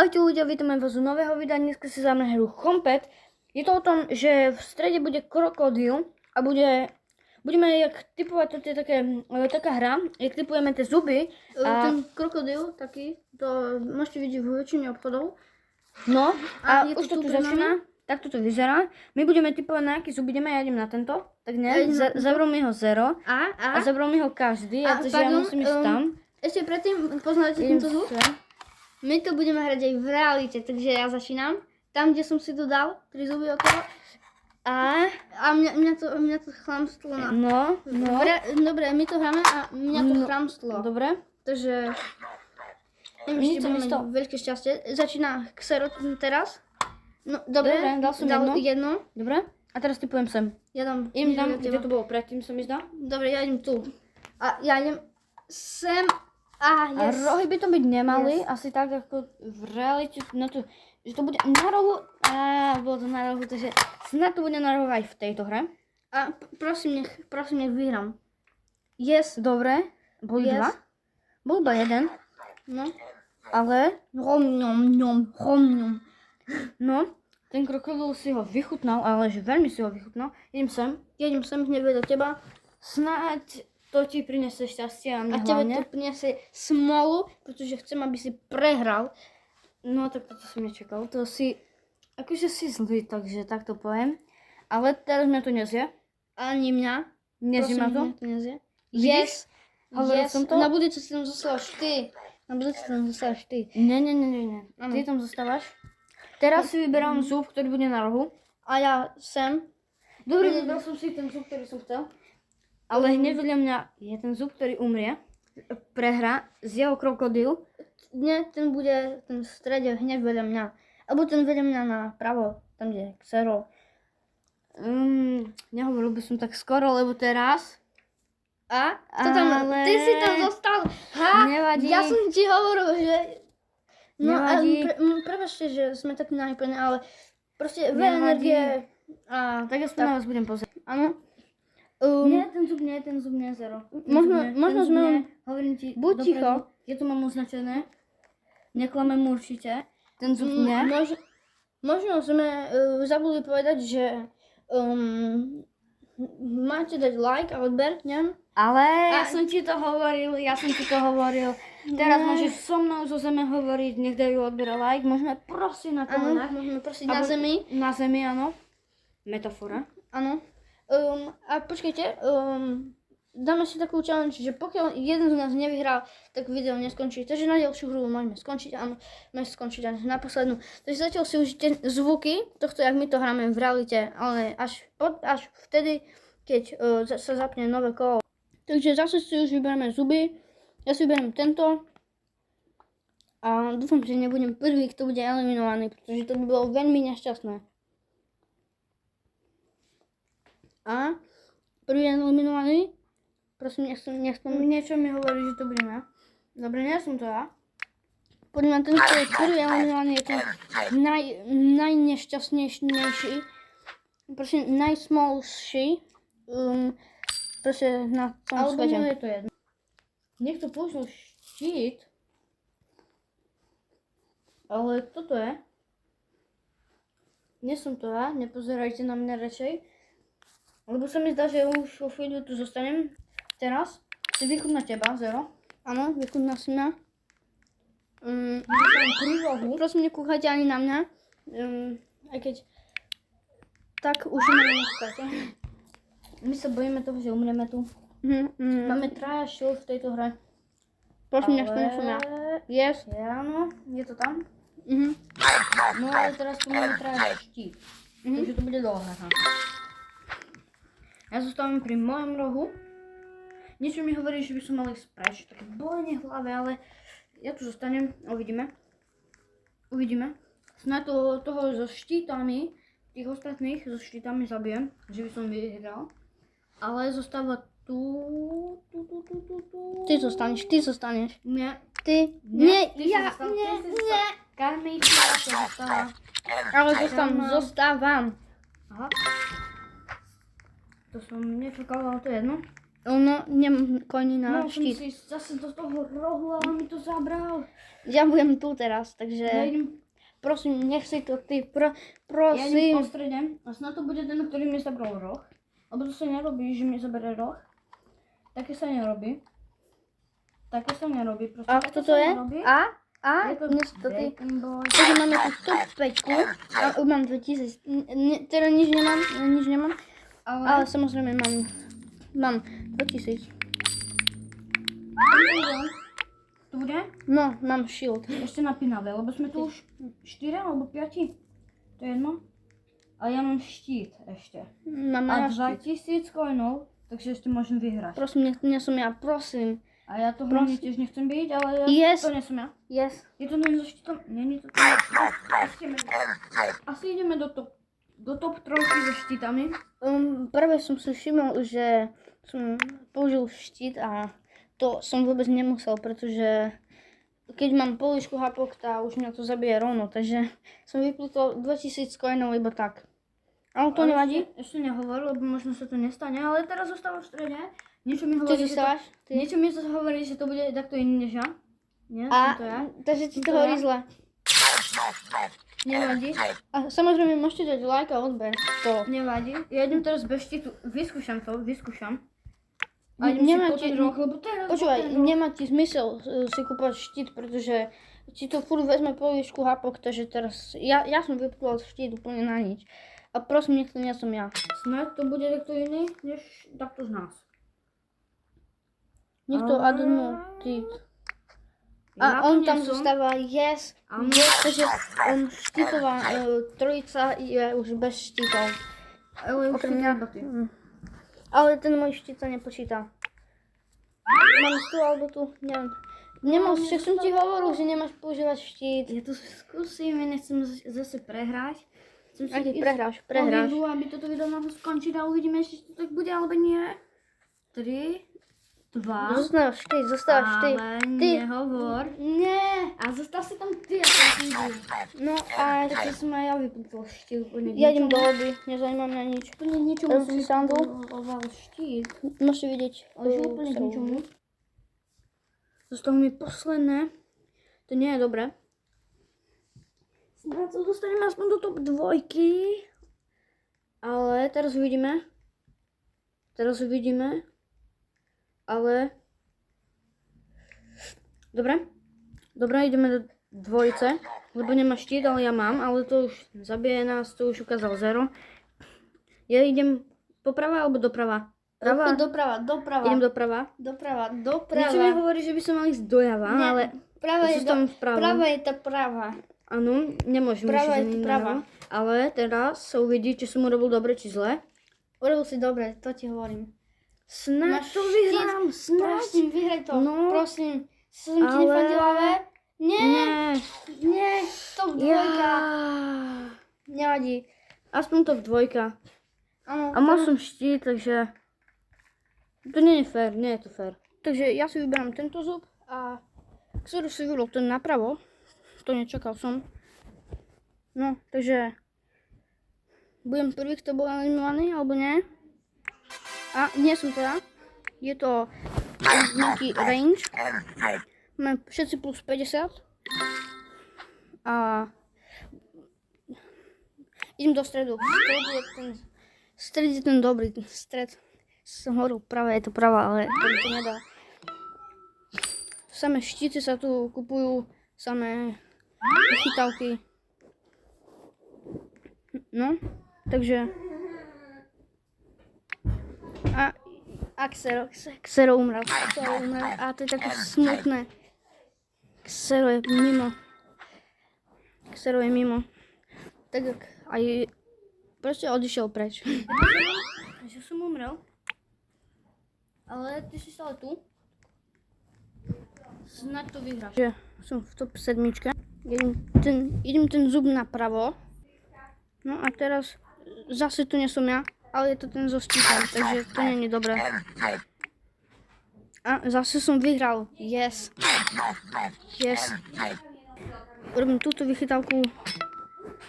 Ahojte ľudia, vítame vás u nového videa. Dneska si zájme hru Chompet. Je to o tom, že v strede bude krokodíl a budeme jak typovať, to je taká hra, jak typujeme tie zuby. A ten krokodíl taký, to môžete vidieť v väčšine obchodov. No a už to tu začína. Takto to vyzerá. My budeme typovať, na aký zub ideme, ja idem na tento. Tak ne, zabrol mi ho 0 a zabrol mi ho každý, takže ja musím ísť tam. Ešte predtým poznáte tento zvuk? My to budeme hrať aj v realite, takže ja začínam. Tam, kde som si to dal, 3 zuby okolo. A mňa to chlamstlo na... No. Dobre, my to hráme a mňa to chlamstlo. Dobre. Takže... Neviem, či budeme veľké šťastie. Začína Xero teraz. No, dobre, dal som jedno. Dobre. A teraz typujem sem. Ja dám... Idem tam, kde to bolo predtým, som mi zdá. Dobre, ja idem tu. A ja idem sem. A rohy by to byť nemali, asi tak ako v realite, že to bude na rohu, bolo to na rohu, takže snad to bude na rohu aj v tejto hre. A prosím, nech vyhrám. Yes. Dobre, boli dva? Bol iba jeden. No. Ale... Rom. No, ten krokodil si ho vychutnal, ale že veľmi si ho vychutnal. Idem sem, hneď vedľa teba. Snáď to ti prinesie šťastie a mne tebe hlavne. to prinesie smolu, pretože chcem, aby si prehral. No tak toto som nečakal. To si, akože si zlý, takže tak to poviem. Ale teraz mňa to nezie. Ani mňa. Nezie ma to? Yes. Som to? Na budúce si tam zostávaš ty. Nie. Ty tam zostávaš. Teraz si vyberám zub, ktorý bude na rohu. A ja sem. Dobre, vybral som si ten zub, ktorý som chcel. Ale hneď vedľa mňa je ten zub, ktorý umrie. Prehrá z jeho krokodíl. Nie, ten bude v strede hneď vedľa mňa. Alebo ten vedľa mňa na pravo, tam kde je Xero. Nehovoril by som tak skoro, lebo teraz... Ty si tam zostal. Nevadí. Ja som ti hovoril, že... No nevadí. Prepáčte, že sme takí nahypení, ale proste veľa energie. Tak ja sa na vás budem pozrieť. Áno. Nie, ten zub nie je 0. Možno sme... Hovorím ti, buď ticho. Ja to mám označené. Neklamem určite. Ten zub nie. Možno sme zabudli povedať, že máte dať like a odber, neviem. Ale ja som ti to hovoril. Teraz môžeš so mnou zo zeme hovoriť, nech dajú odber a like. Môžeme prosiť na kolenách. Môžeme prosiť na zemi. Na zemi, áno. Metafora. Áno. A počkajte, dáme si takú challenge, že pokiaľ jeden z nás nevyhrá, tak video neskončí. Takže na ďalšiu hru môžeme skončiť, áno, môžeme skončiť aj na poslednú. Takže zatiaľ si užite zvuky tohto, jak my to hráme v realite, ale až vtedy, keď sa zapne nové kolo. Takže zase si už vyberieme zuby, ja si vyberiem tento a dúfam, že nebudem prvý, kto bude eliminovaný, pretože to by bolo veľmi nešťastné. A prvý eliminovaný, prosím, nech som... Niečo mi hovorí, že to budem ja. Dobre, nie som to ja. Poďme na ten, kto je prvý eliminovaný, je ten najnešťastnejší, prosím, najsmallší, proste na celom svete. Alebo je to jedno. Niekto použil štít, ale toto je. Nie som to ja, nepozerajte na mňa radšej. Lebo sa mi zdá, že už vo chvíľu tu zostanem. Teraz si vychutná teba, Zero. Áno, vychutná si mňa. Prosím, nekúchajte ani na mňa. Aj keď tak už ma nekúchajte. My sa bojíme toho, že umrieme tu. Máme traja shield v tejto hre. Prosím, nech som ja. Yes. Áno, je to tam. No ale teraz tu máme traja štít. Takže to bude dlhá hra. Ja zostávam pri mojom rohu. Niečo mi hovorí, že by som mal ísť preč. Také bolenie v hlave, ale ja tu zostanem. Uvidíme. Snad toho so štítami, tých ostatných so štítami zabijem, že by som vyhral. Ale zostáva tu. Ty zostaneš. Nie. Ty. Nie. Karmejte, to zostáva. Ale zostávam. Aha. To som nečakal, ale to je jedno. No, nemám koni na No, som štít. si zase do toho rohu, ale mi to zabral. Ja budem tu teraz, takže Ja idem, prosím, nech si to ty, ja idem prosím. po strede a snad to bude ten, ktorý mi zabral roh. Lebo to sa nerobí, že mi zabere roh. Také sa nerobí. Také sa nerobí. Proste, A také kto sa to je? nerobí. A? Je to Dnes to ty. Bacon Boy. Takže máme tu top 5. A mám 2000. Teda nič nemám. Ale samozrejme mám 2000. To bude No, mám shield. ešte napínavé, lebo sme tu už 4 alebo 5. To je jedno. Ale ja mám štít ešte. Mám A aj štít. 2000 coinov, takže ešte môžem vyhrať. Prosím, nie som ja, prosím. A ja to hlavne tiež nechcem byť, ale Yes. to nie som ja. Yes. Je to len so štítom? Není to Asi ideme do top 3 so štítami. Práve som si všimol, že som použil štít a to som vôbec nemusel, pretože keď mám polišku hapok, tá už mňa to zabije rovno, takže som vyplútol 2000 coinov iba tak. Ale to nevadí. Ešte nehovor, lebo možno sa to nestane, ale teraz zostávam v strede. Niečo mi Ty hovorí, že to, zostávaš? Ty? niečo mi hovorí, že to bude takto iný než ja. Nie, A, som to ja. takže ti Som to to hovorí ja. zle. Nevadí, A samozrejme môžete dať like a odber. To. nevadí. Ja idem teraz bez štítu, vyskúšam. A idem Nemá si po ti- ten roh, lebo teraz Počúvaj, po ten roh. nemá ti zmysel si kúpať štít, pretože ti to furt vezme poličku hapok, takže teraz ja som vyplúval štít úplne na nič. A prosím, nech to nie som ja. Snad to bude takto iný, než takto z nás. Nech to adnú ty. A Ja on to tam nie som. zostáva yes, Áno. takže on štítová trojica je už bez štítov. Ale už Okrem si mňa. iba ty. Ale ten môj štít sa nepočíta. Mám tu alebo tu, neviem. Však som ti hovoril, že nemáš používať štít. Ja to skúsim, ja nechcem zase prehrať. Chcem A ty ísť prehráš. po videu, aby toto video mohlo skončiť a uvidíme, či to tak bude alebo nie. 3, 2, Zostávaš ty. ale Ty. nehovor. Nie. A zostav si tam ty, ako si idem. No a Takže som aj ja vypútal štít úplne ja idem do lobby, nezaujíma mňa nič. Úplne ničomu Elf som Sandal. vypútal štít. Môžete vidieť. Ale že úplne k ničomu. Zostalo mi posledné. To nie je dobré. Snad sa dostaneme aspoň do top 2. Ale teraz uvidíme. Ale... Dobre. Dobre, ideme do dvojice. Lebo nemá štít, ale ja mám. Ale to už zabije nás, to už ukázal 0. Ja idem poprava alebo doprava? Prava? Doprava. Idem doprava. Doprava. Niečo mi hovorí, že by som mal ísť dojava, Nie, ale Prava je zostávam vpravo. Prava je tá prava. Áno, nemôžem Prava ísť je to ani prava. naľavo. Ale teraz sa uvidí, či som urobil dobre, či zle. Urobil si dobre, to ti hovorím. Snáď Máš to štít. vyhrám, snáď. Prosím, vyhraj to. No. Prosím. Som ti Ale- nefandila, ale... Nie. Nie. Top 2. Ja. Nevadí. Aspoň to v 2. Áno. A mal som štít, takže... To nie je fér, nie je to fér. Takže ja si vyberám tento zub a ktorú si vybral ten napravo. To nečakal som. No, takže budem prvý, kto bol animovaný, alebo nie? A nie som teda. Je to nejaký range. Máme všetci plus 50. A idem do stredu. Stred je ten dobrý, ten stred. Som hovoril práve, je to pravá, ale to nedá. Samé štíty sa tu kupujú, samé chytavky. No, takže... A Xero umrel. A to je také smutné. Xero je mimo. Tak jak aj... Proste odišiel preč. Takže som umrel. Ale ty si stále tu. Snáď to vyhráš. Že som v top 7. Idem ten zub napravo. No a teraz zase tu nie som ja, ale je to ten so štítom, takže to nie je dobré. A zase som vyhral. Yes. Robím túto vychytávku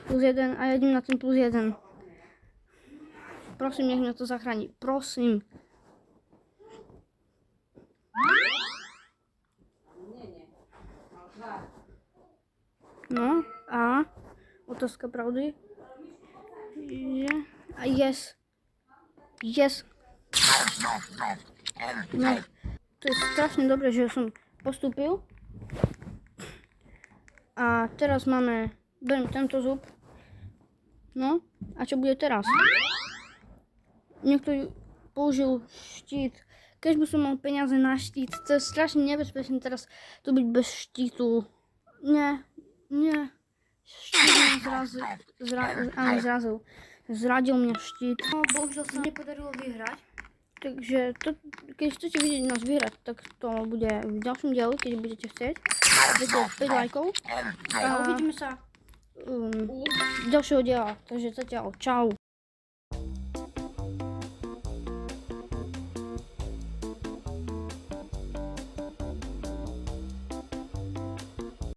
plus 1 a ja idem na ten plus 1. Prosím, nech mňa to zachráni. Prosím. No a otázka pravdy je... A yes. Yes. No, to je strašne dobré, že som postúpil. A teraz beriem tento zub. No, a čo bude teraz? Niekto použil štít. Keď by som mal peniaze na štít, to je strašne nebezpečné teraz tu byť bez štítu. Nie. Štít mňa zrazil. Zradil mňa štít. No, bohužiaľ sa nepodarilo vyhrať. Takže keď chcete vidieť nás vyhrať, tak to bude v ďalšom dielu, keď budete chcieť. Dajte 5 lajkov. A uvidíme sa ďalšieho diela. Takže zatiaľ čau.